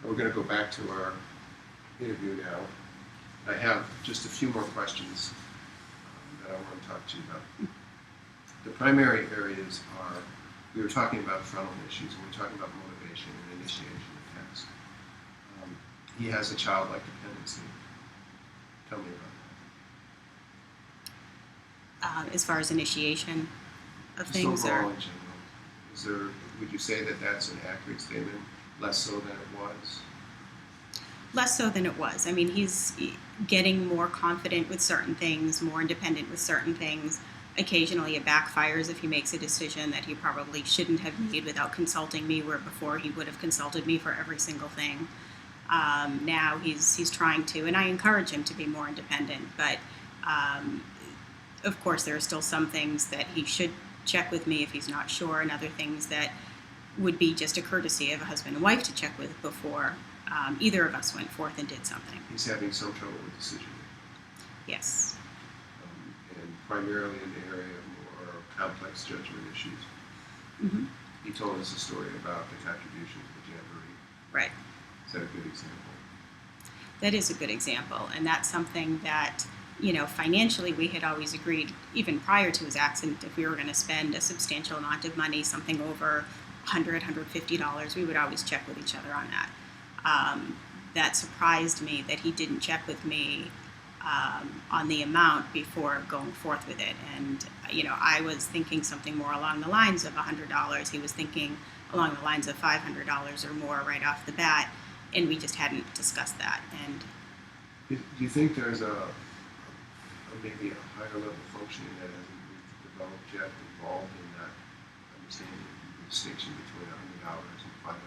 We're going to go back to our interview now. I have just a few more questions that I want to talk to you about. The primary areas are, we were talking about frontal issues, and we were talking about motivation and initiation of task. He has a childlike dependency. Tell me about As far as initiation of that. things, Just overall or in general. Is there, would you say that that's an accurate statement? Less so than it was? less so than it was. I mean, he's getting more confident with certain things, more independent with certain things. Occasionally, it backfires if he makes a decision that he probably shouldn't have made without consulting me, where before he would have consulted me for every single thing. Now he's trying to, and I encourage him to be more independent. But of course, there are still some things that he should check with me if he's not sure, and other things that would be just a courtesy of a husband and wife to check with before either of us went forth and did something. He's having some trouble with decision making. Yes. And primarily in the area of more complex judgment issues. Mm-hmm. He told us a story about the contribution to the jamboree. Right. Is that a good example? That is a good example, and that's something that, financially we had always agreed, even prior to his accident, if we were going to spend a substantial amount of money, something over $100, $150, we would always check with each other on that. That surprised me that he didn't check with me on the amount before going forth with it. And, I was thinking something more along the lines of $100. He was thinking along the lines of $500 or more right off the bat, and we just hadn't discussed that. And Do you think there's maybe a higher level functioning that hasn't been developed yet involved in that understanding the distinction between $100 and $500 in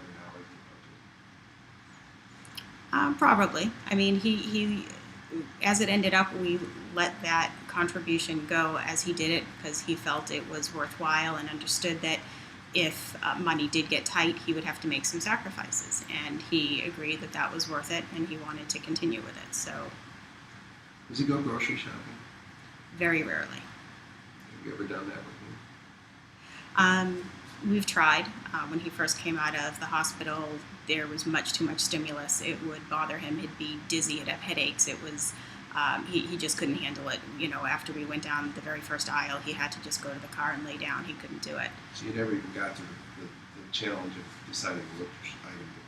the budget? Probably. I mean, he, as it ended up, we let that contribution go as he did it because he felt it was worthwhile and understood that if money did get tight, he would have to make some sacrifices. And he agreed that that was worth it, and he wanted to continue with it. So, Does he go grocery shopping? very rarely. Have you ever done that with him? We've tried. When he first came out of the hospital, there was much too much stimulus. It would bother him. He'd be dizzy. He'd have headaches. It was he just couldn't handle it. After we went down the very first aisle, he had to just go to the car and lay down. He couldn't do it. So you never even got to the challenge of deciding which item to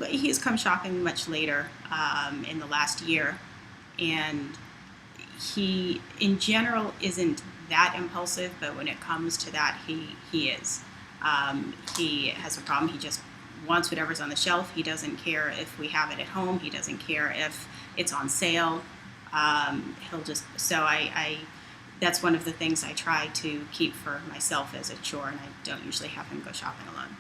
purchase? He's come shopping much later in the last year, and he, in general, isn't that impulsive, but when it comes to that, he is. He has a problem. He just wants whatever's on the shelf. He doesn't care if we have it at home. He doesn't care if it's on sale. He'll just, so I that's one of the things I try to keep for myself as a chore, and I don't usually have him go shopping alone.